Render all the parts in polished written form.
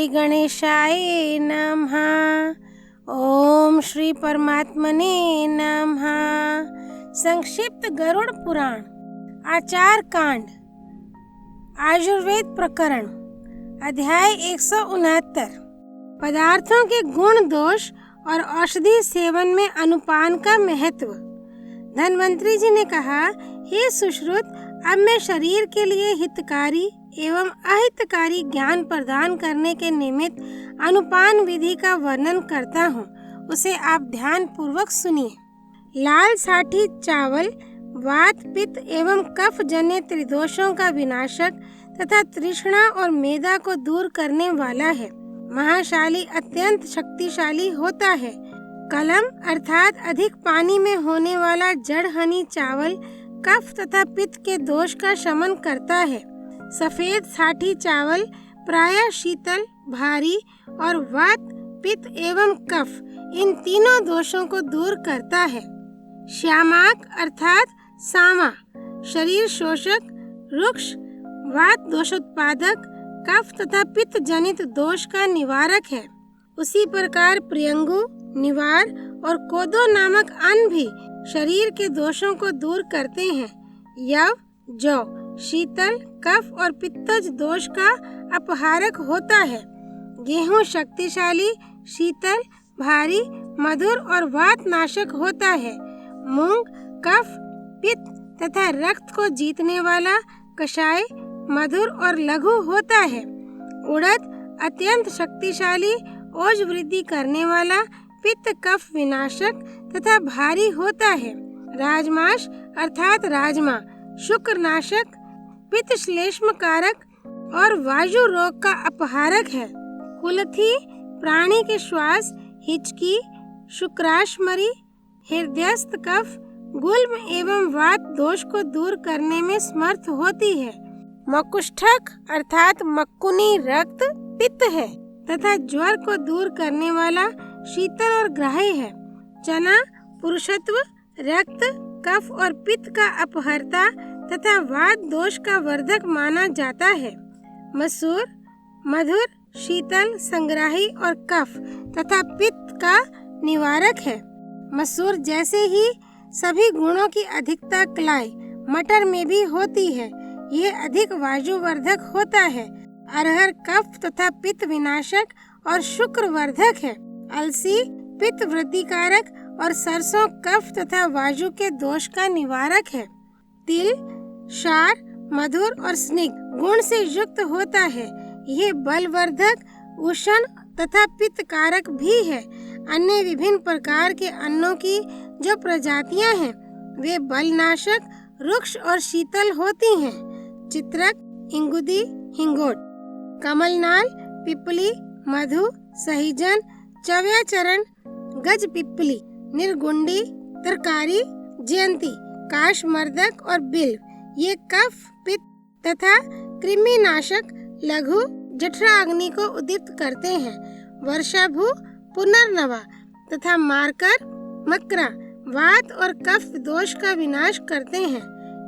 श्री गणेशाय नमः। ओम श्री परमात्मने नमः। संक्षिप्त गरुड़ पुराण आचार कांड आयुर्वेद प्रकरण अध्याय 169। पदार्थों के गुण दोष और औषधि सेवन में अनुपान का महत्व। धन्वंतरी जी ने कहा, हे सुश्रुत, अब मैं शरीर के लिए हितकारी एवं अहितकारी ज्ञान प्रदान करने के निमित्त अनुपान विधि का वर्णन करता हूँ, उसे आप ध्यान पूर्वक सुनिए। लाल साठी चावल वात पित्त एवं कफ जन्य त्रिदोषों का विनाशक तथा तृष्णा और मेदा को दूर करने वाला है। महाशाली अत्यंत शक्तिशाली होता है। कलम अर्थात अधिक पानी में होने वाला जड़ हनी चावल कफ तथा पित्त के दोष का शमन करता है। सफेद साठी चावल प्रायः शीतल, भारी और वात पित्त एवं कफ इन तीनों दोषों को दूर करता है। श्यामाक अर्थात सामा शरीर शोषक, रुक्ष, वात दोषोत्पादक, कफ तथा पित्त जनित दोष का निवारक है। उसी प्रकार प्रियंगु, निवार और कोदो नामक अन्न भी शरीर के दोषों को दूर करते हैं। यव, जौ शीतल, कफ और पित्तज दोष का अपहारक होता है। गेहूं शक्तिशाली, शीतल, भारी, मधुर और वात नाशक होता है। मूंग कफ, पित्त तथा रक्त को जीतने वाला, कषाय, मधुर और लघु होता है। उड़द अत्यंत शक्तिशाली, ओज वृद्धि करने वाला, पित्त कफ विनाशक तथा भारी होता है। राजमाश अर्थात राजमा शुक्र नाशक, पित्त श्लेष्म कारक और वायु रोग का अपहारक है। कुलथी प्राणी के श्वास, हिचकी, शुक्राशमरी, हृदयस्थ कफ, गुल्म एवं वात दोष को दूर करने में समर्थ होती है। मकुष्ठक अर्थात मक्कुनी रक्त पित्त है तथा ज्वर को दूर करने वाला, शीतल और ग्राह्य है। चना पुरुषत्व, रक्त, कफ और पित्त का अपहर्ता तथा वात दोष का वर्धक माना जाता है। मसूर मधुर, शीतल, संग्राही और कफ तथा पित्त का निवारक है। मसूर जैसे ही सभी गुणों की अधिकता कलाई मटर में भी होती है। यह अधिक वायुवर्धक होता है। अरहर कफ तथा पित्त विनाशक और शुक्र वर्धक है। अलसी पित्त वृद्धिकारक और सरसों कफ तथा वायु के दोष का निवारक है। तिल क्षार, मधुर और स्निग्ध गुण से युक्त होता है। यह बलवर्धक, उष्ण तथा पित्त कारक भी है। अन्य विभिन्न प्रकार के अन्नों की जो प्रजातियां हैं, वे बलनाशक, रुक्ष और शीतल होती हैं। चित्रक, इंगुदी, हिंगोट, कमलनाल, पिपली, मधु, सहीजन, चव्याचरण, गज पिपली, निर्गुंडी, तरकारी, जयंती, काशमर्दक और बिल्व ये कफ, पित्त तथा कृमिनाशक, लघु, जठराग्नि को उद्दीप्त करते हैं। वर्षाभू, पुनर्नवा तथा मारकर, मकरा वात और कफ दोष का विनाश करते हैं।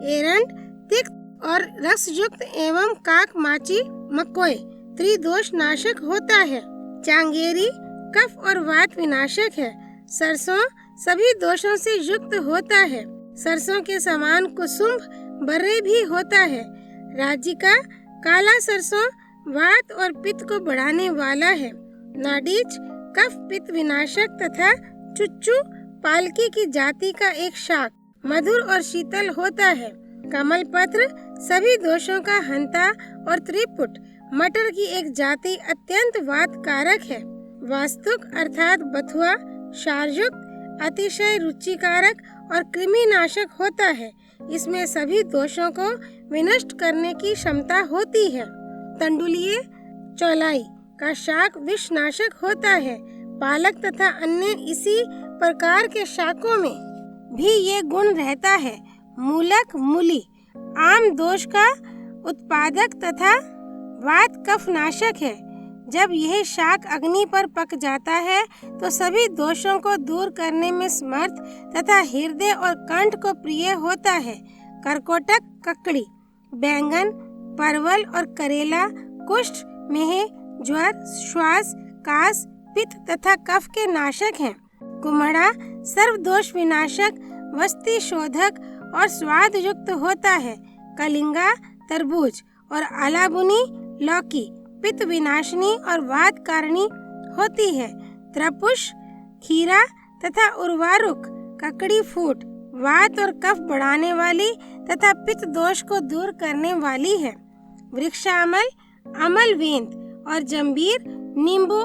एरंड तिक्त और रसयुक्त एवं काक माची, मकोय त्रिदोष नाशक होता है। चांगेरी कफ और वात विनाशक है। सरसों सभी दोषों से युक्त होता है। सरसों के समान कुसुम्भ बर्रे भी होता है। राजिका काला सरसों वात और पित्त को बढ़ाने वाला है। नाडीज कफ पित्त विनाशक तथा चुच्चू पालकी की जाति का एक शाक मधुर और शीतल होता है। कमल पत्र सभी दोषों का हंता और त्रिपुट मटर की एक जाति अत्यंत वात कारक है। वास्तुक अर्थात बथुआ क्षारयुक्त, अतिशय रुचिकारक और कृमिनाशक होता है। इसमें सभी दोषों को विनष्ट करने की क्षमता होती है। तंडुलिये चौलाई का शाक विषनाशक होता है। पालक तथा अन्य इसी प्रकार के शाकों में भी ये गुण रहता है। मूलक मूली आम दोष का उत्पादक तथा वात कफ नाशक है। जब यह शाक अग्नि पर पक जाता है तो सभी दोषों को दूर करने में समर्थ तथा हृदय और कंठ को प्रिय होता है। करकोटक ककड़ी, बैंगन, परवल और करेला कुष्ठ, मेह, ज्वर, श्वास, कास, पित्त तथा कफ के नाशक हैं। कुम्हड़ा सर्वदोष विनाशक, वस्ति शोधक और स्वाद युक्त होता है। कलिंगा तरबूज और आलाबुनी लौकी पित्त विनाशिनी और वात कारिणी होती है। त्रपुष खीरा तथा उर्वारुक ककड़ी फूट वात और कफ बढ़ाने वाली तथा पित्त दोष को दूर करने वाली है। वृक्षामल, अमलवेंत और जंबीर नींबू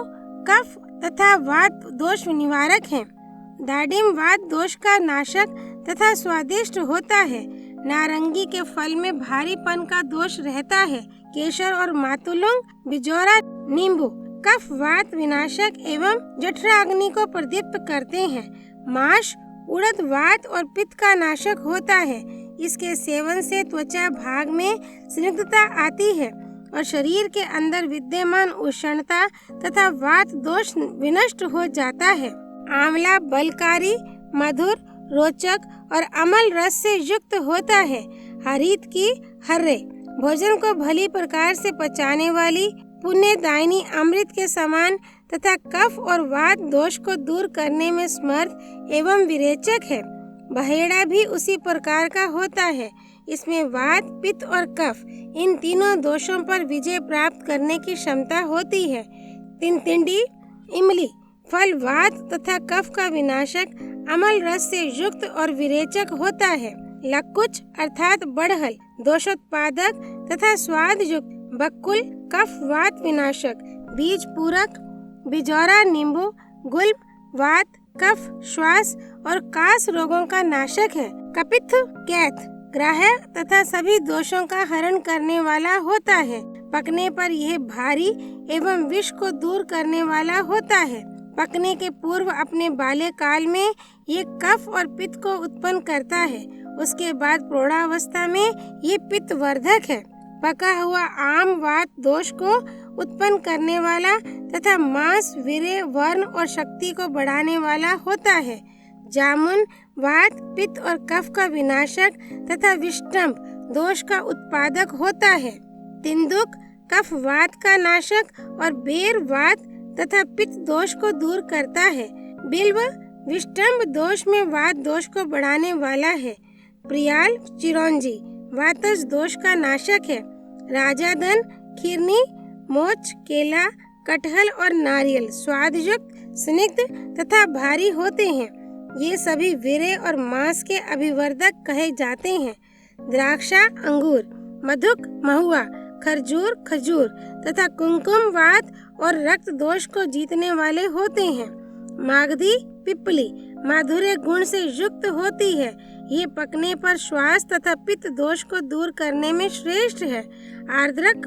कफ तथा वात दोष निवारक हैं। दाडिम वात दोष का नाशक तथा स्वादिष्ट होता है। नारंगी के फल में भारीपन का दोष रहता है। केसर और मातुलुंग बिजौरा नींबू कफ वात विनाशक एवं जठराग्नि को प्रदीप्त करते हैं। माश उड़द वात और पित्त का नाशक होता है। इसके सेवन से त्वचा भाग में स्निग्धता आती है और शरीर के अंदर विद्यमान उष्णता तथा वात दोष विनष्ट हो जाता है। आंवला बलकारी, मधुर, रोचक और अमल रस से युक्त होता है। हरित की हर्रे भोजन को भली प्रकार से पचाने वाली, पुण्यदायिनी अमृत के समान तथा कफ और वात दोष को दूर करने में समर्थ एवं विरेचक है। बहेड़ा भी उसी प्रकार का होता है। इसमें वात, पित्त और कफ इन तीनों दोषों पर विजय प्राप्त करने की क्षमता होती है। तिनतिंडी इमली फल वात तथा कफ का विनाशक, अमल रस से युक्त और विरेचक होता है। लकुच अर्थात बढ़हल दोषोत्पादक तथा स्वाद युक्त। बकुल कफ वात विनाशक। बीज पूरक बिजौरा नींबू गुल्म वात, कफ, श्वास और कास रोगों का नाशक है। कपित्थ कैथ ग्राह्य तथा सभी दोषों का हरण करने वाला होता है। पकने पर यह भारी एवं विष को दूर करने वाला होता है। पकने के पूर्व अपने बाल्यकाल में ये कफ और पित्त को उत्पन्न करता है। उसके बाद प्रौढ़ावस्था में ये पित्त वर्धक है। पका हुआ आम वात दोष को उत्पन्न करने वाला तथा मांस, वीर्य, वर्ण और शक्ति को बढ़ाने वाला होता है। जामुन वात, पित्त और कफ का विनाशक तथा विष्टम्भ दोष का उत्पादक होता है। तिंदुक कफ वात का नाशक और बेर वात तथा पित्त दोष को दूर करता है। बिल्व विष्टम्भ दोष में वात दोष को बढ़ाने वाला है। प्रियाल चिरौंजी वातज दोष का नाशक है। राजाधन खीरनी, मोच, केला, कटहल और नारियल स्वादयुक्त, स्निग्ध तथा भारी होते हैं। ये सभी वीर्य और मांस के अभिवर्धक कहे जाते हैं। द्राक्षा अंगूर, मधुक महुआ, खरजूर खजूर तथा कुमकुम वात और रक्त दोष को जीतने वाले होते हैं। मागधी पिपली माधुर्य गुण से युक्त होती है। ये पकने पर श्वास तथा पित्त दोष को दूर करने में श्रेष्ठ है। आर्द्रक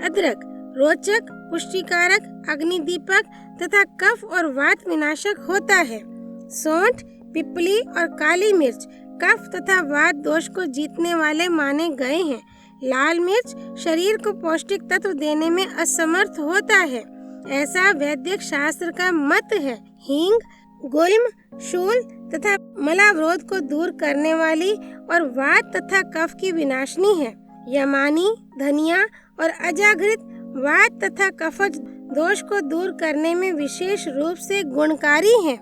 अदरक रोचक, पुष्टिकारक, अग्निदीपक तथा कफ और वात विनाशक होता है। सौंठ, पिपली और काली मिर्च कफ तथा वात दोष को जीतने वाले माने गए हैं। लाल मिर्च शरीर को पौष्टिक तत्व देने में असमर्थ होता है, ऐसा वैदिक शास्त्र का मत है। हींग गुल्म, शूल तथा मलावरोध को दूर करने वाली और वात तथा कफ की विनाशनी है। यमानी, धनिया और अजागृत वात तथा कफज दोष को दूर करने में विशेष रूप से गुणकारी है।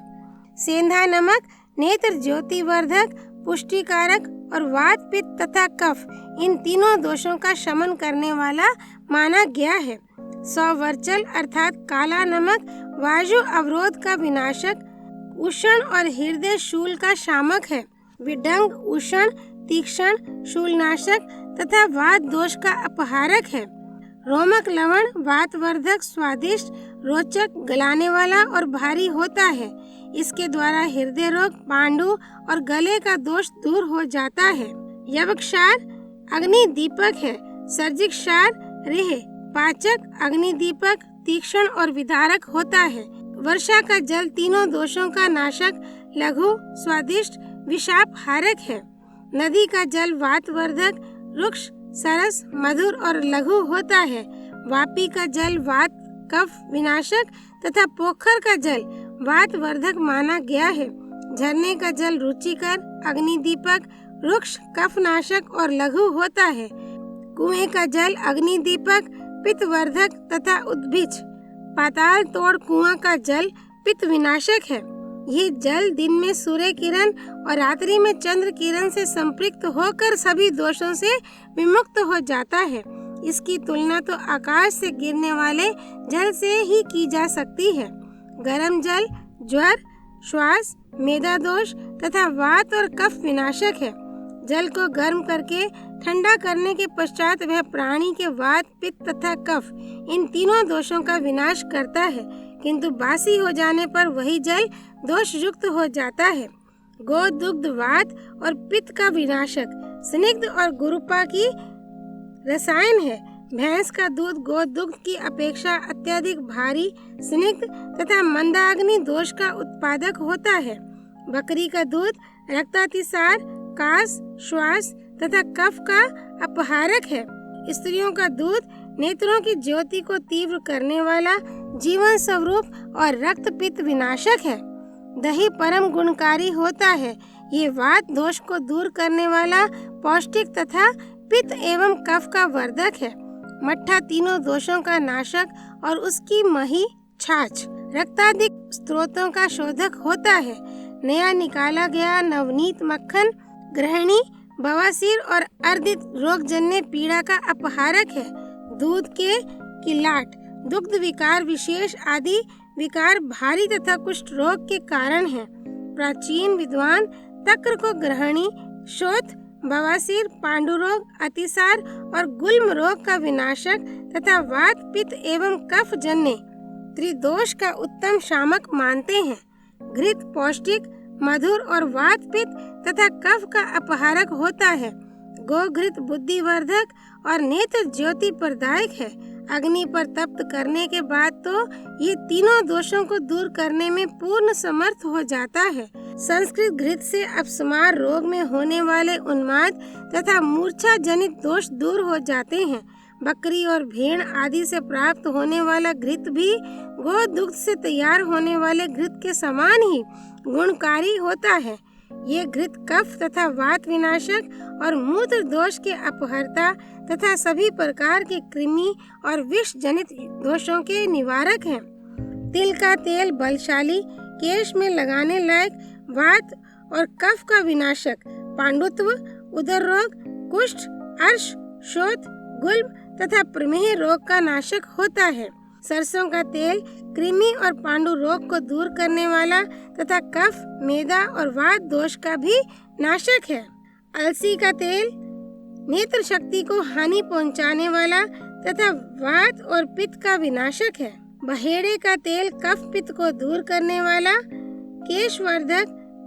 सेंधा नमक नेत्र ज्योति वर्धक, पुष्टिकारक और वात, पित्त तथा कफ इन तीनों दोषों का शमन करने वाला माना गया है। सौवर्चल अर्थात काला नमक वायु अवरोध का विनाशक, उष्ण और हृदय शूल का शामक है। विडंग उष्ण, तीक्ष्ण, शूलनाशक तथा वात दोष का अपहारक है। रोमक लवण वातवर्धक, स्वादिष्ट, रोचक, गलाने वाला और भारी होता है। इसके द्वारा हृदय रोग, पांडु और गले का दोष दूर हो जाता है। यवक्षार अग्नि दीपक है। सर्जिक क्षार रेह पाचक, अग्नि दीपक, तीक्ष्ण और विदारक होता है। वर्षा का जल तीनों दोषों का नाशक, लघु, स्वादिष्ट, विषाप हारक है। नदी का जल वातवर्धक, रुक्ष, सरस, मधुर और लघु होता है। वापी का जल वात, कफ विनाशक तथा पोखर का जल वात वर्धक माना गया है। झरने का जल रुचिकर, अग्निदीपक, रुक्ष, कफ नाशक और लघु होता है। कुएं का जल अग्निदीपक, पित्तवर्धक तथा उद्भिज पाताल तोड़ कुआं का जल पित्त विनाशक है। ये जल दिन में सूर्य किरण और रात्रि में चंद्र किरण से संपृक्त होकर सभी दोषों से विमुक्त हो जाता है। इसकी तुलना तो आकाश से गिरने वाले जल से ही की जा सकती है। गर्म जल ज्वर, श्वास, मेदा दोष तथा वात और कफ विनाशक है। जल को गर्म करके ठंडा करने के पश्चात वह प्राणी के वात, पित्त तथा कफ इन तीनों दोषों का विनाश करता है, किंतु बासी हो जाने पर वही जल दोष युक्त हो जाता है। गो दुग्ध वात और पित्त का विनाशक स्निग्ध और गुरुपा की रसायन है। भैंस का दूध गो दुग्ध की अपेक्षा अत्यधिक भारी, स्निग्ध तथा मंदाग्नि दोष का उत्पादक होता है। बकरी का दूध रक्तातिसार, कास, श्वास तथा कफ का अपहारक है। स्त्रियों का दूध नेत्रों की ज्योति को तीव्र करने वाला, जीवन स्वरूप और रक्त पित्त विनाशक है। दही परम गुणकारी होता है। ये वात दोष को दूर करने वाला, पौष्टिक तथा पित्त एवं कफ का वर्धक है। मट्ठा तीनों दोषों का नाशक और उसकी मही, छाछ रक्ताधिक स्त्रोतों का शोधक होता है। नया निकाला गया नवनीत मक्खन गृहिणी, बवासीर और अर्दित रोगजन्य पीड़ा का अपहारक है। दूध के किलाट, दुग्ध विकार विशेष आदि विकार भारी तथा कुष्ठ रोग के कारण है। प्राचीन विद्वान तक्र को गृहिणी, शोथ, बवासीर, पांडुरोग, अतिसार और गुल्म रोग का विनाशक तथा वात, पित्त एवं कफ जन्य त्रिदोष का उत्तम शामक मानते हैं। घृत पौष्टिक, मधुर और वात, पित्त तथा कफ का अपहारक होता है। गोघृत बुद्धिवर्धक और नेत्र ज्योति प्रदायक है। अग्नि पर तप्त करने के बाद तो ये तीनों दोषों को दूर करने में पूर्ण समर्थ हो जाता है। संस्कृत घृत से अपस्मार रोग में होने वाले उन्माद तथा मूर्छा जनित दोष दूर हो जाते हैं। बकरी और भेड़ आदि से प्राप्त होने वाला घृत भी गो दुग्ध से तैयार होने वाले घृत के समान ही गुणकारी होता है। ये घृत कफ तथा वात विनाशक और मूत्र दोष के अपहर्ता तथा सभी प्रकार के कृमि और विष जनित दोषों के निवारक हैं। तिल का तेल बलशाली, केश में लगाने लायक, वात और कफ का विनाशक, पांडुत्व, उदर रोग, कुष्ठ, अर्श, शोथ, गुल्म तथा प्रमेह रोग का नाशक होता है। सरसों का तेल कृमि और पांडु रोग को दूर करने वाला तथा कफ, मेदा और वात दोष का भी नाशक है। अलसी का तेल नेत्र शक्ति को हानि पहुंचाने वाला तथा वात और पित्त का विनाशक है। बहेड़े का तेल कफ पित्त को दूर करने वाला, केशवर्धक,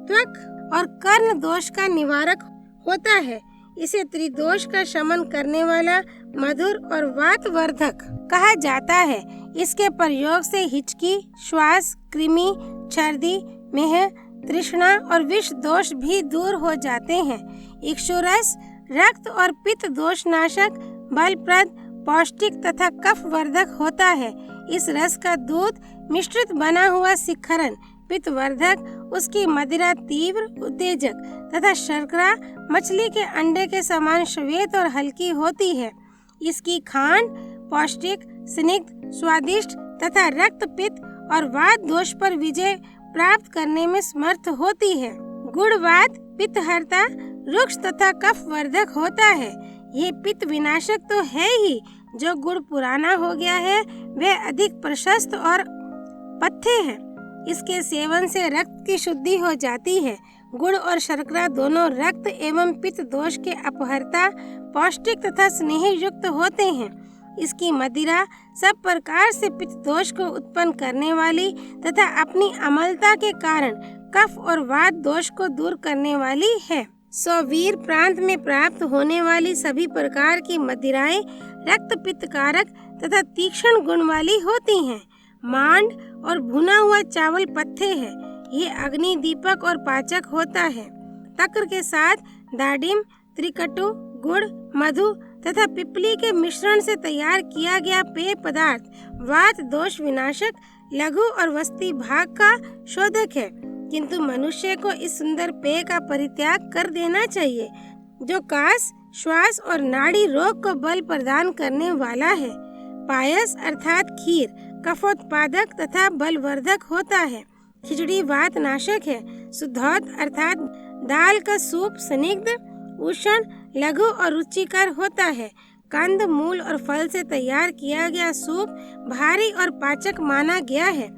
त्वक और कर्ण दोष का निवारक होता है। इसे त्रिदोष का शमन करने वाला, मधुर और वात वर्धक कहा जाता है। इसके प्रयोग से हिचकी, श्वास, कृमि, छर्दी, मेह, तृष्णा और विष दोष भी दूर हो जाते हैं। इक्षुरस रक्त और पित्त दोष नाशक, बलप्रद, पौष्टिक तथा कफ वर्धक होता है। इस रस का दूध मिश्रित बना हुआ शिखरन पित्त वर्धक, उसकी मदिरा तीव्र उत्तेजक तथा शर्करा मछली के अंडे के समान श्वेत और हल्की होती है। इसकी खांड पौष्टिक, स्निग्ध, स्वादिष्ट तथा रक्त, पित्त और वात दोष पर विजय प्राप्त करने में समर्थ होती है। गुड़ वात पित्तहर्ता, रुक्ष तथा कफ वर्धक होता है। ये पित्त विनाशक तो है ही, जो गुड़ पुराना हो गया है वह अधिक प्रशस्त और पथ्य है। इसके सेवन से रक्त की शुद्धि हो जाती है। गुड़ और शर्करा दोनों रक्त एवं पित्त दोष के अपहर्ता, पौष्टिक तथा स्नेह युक्त होते हैं। इसकी मदिरा सब प्रकार से पित्त दोष को उत्पन्न करने वाली तथा अपनी अमलता के कारण कफ और वात दोष को दूर करने वाली है। सौवीर प्रांत में प्राप्त होने वाली सभी प्रकार की मदिराएं रक्त पित्त कारक तथा तीक्ष्ण गुण वाली होती हैं। मांड और भुना हुआ चावल पथ्य है। ये अग्नि दीपक और पाचक होता है। तक्र के साथ दाडिम, त्रिकटु, गुड़, मधु तथा पिपली के मिश्रण से तैयार किया गया पेय पदार्थ वात दोष विनाशक, लघु और वस्ती भाग का शोधक है। किंतु मनुष्य को इस सुंदर पेय का परित्याग कर देना चाहिए, जो कास, श्वास और नाड़ी रोग को बल प्रदान करने वाला है। पायस अर्थात खीर कफोत्पादक तथा बलवर्धक होता है। खिचड़ी वात नाशक है। सुधौत अर्थात दाल का सूप स्निग्ध, उष्ण, लघु और रुचिकर होता है। कंद, मूल और फल से तैयार किया गया सूप भारी और पाचक माना गया है।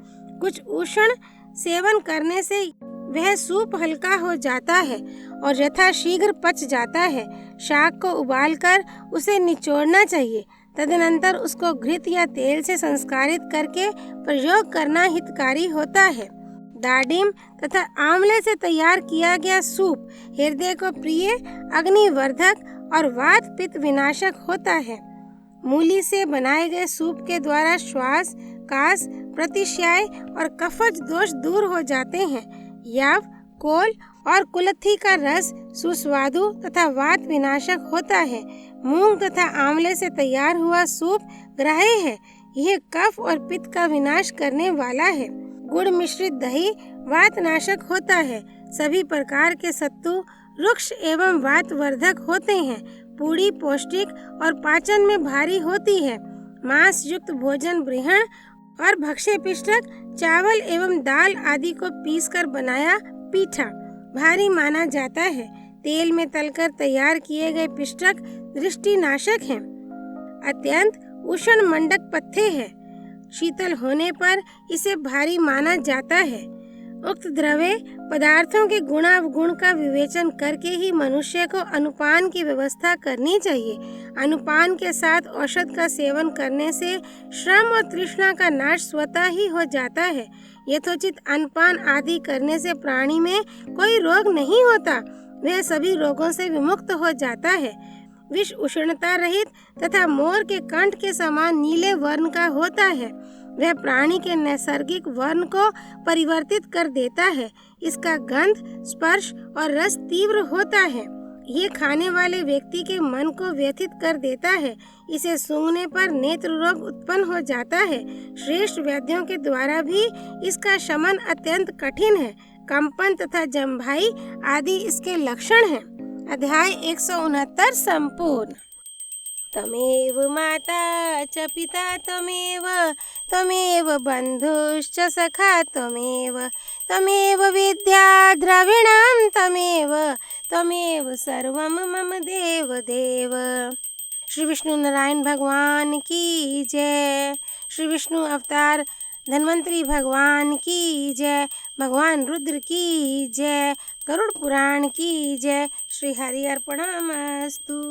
कुछ उष्ण सेवन करने से वह सूप हल्का हो जाता है और यथाशीघ्र पच जाता है। शाक को उबालकर उसे निचोड़ना चाहिए। तदनंतर उसको घृत या तेल से संस्कारित करके प्रयोग करना हितकारी होता है। दाडिम तथा आंवले से तैयार किया गया सूप हृदय को प्रिय, अग्निवर्धक और वात पित्त विनाशक होता है। मूली से बनाए गए सूप के द्वारा श्वास, कास, प्रतिश्याय और कफज दोष दूर हो जाते हैं। याव, कोल और कुलथी का रस सुस्वादु तथा वात विनाशक होता है। मूंग तथा आंवले से तैयार हुआ सूप ग्राह्य है। यह कफ और पित्त का विनाश करने वाला है। गुड़ मिश्रित दही वात नाशक होता है। सभी प्रकार के सत्तू रुक्ष एवं वात वर्धक होते हैं। पूरी पौष्टिक और पाचन में भारी होती है। मांस युक्त भोजन ब्रहण और भक्ष्य पिष्टक चावल एवं दाल आदि को पीसकर बनाया पीठा भारी माना जाता है। तेल में तलकर तैयार किए गए पिष्टक दृष्टि नाशक हैं। अत्यंत उष्ण मंडक पथ्य है। शीतल होने पर इसे भारी माना जाता है। उक्त द्रव्य पदार्थों के गुणावगुण का विवेचन करके ही मनुष्य को अनुपान की व्यवस्था करनी चाहिए। अनुपान के साथ औषध का सेवन करने से श्रम और तृष्णा का नाश स्वतः ही हो जाता है। यथोचित अनपान आदि करने से प्राणी में कोई रोग नहीं होता, वह सभी रोगों से विमुक्त हो जाता है। विष उष्णता रहित तथा मोर के कंठ के समान नीले वर्ण का होता है। वह प्राणी के नैसर्गिक वर्ण को परिवर्तित कर देता है। इसका गंध, स्पर्श और रस तीव्र होता है। ये खाने वाले व्यक्ति के मन को व्यथित कर देता है। इसे सूंघने पर नेत्र रोग उत्पन्न हो जाता है। श्रेष्ठ वैद्यों के द्वारा भी इसका शमन अत्यंत कठिन है। कंपन तथा जम्भाई आदि इसके लक्षण हैं। अध्याय 169 संपूर्ण। तमेव माता च पिता त्वमेव, त्वमेव बन्धुश्च सखा त्वमेव, त्वमेव विद्या द्रविणं त्वमेव, त्वमेव सर्वं मम देव देव। श्री विष्णु नारायण भगवान की जय। श्री विष्णु अवतार धन्वंतरी भगवान की जय। भगवान रुद्र की जय। गरुड़ पुराण की जय। श्री हरि अर्पणमस्तु।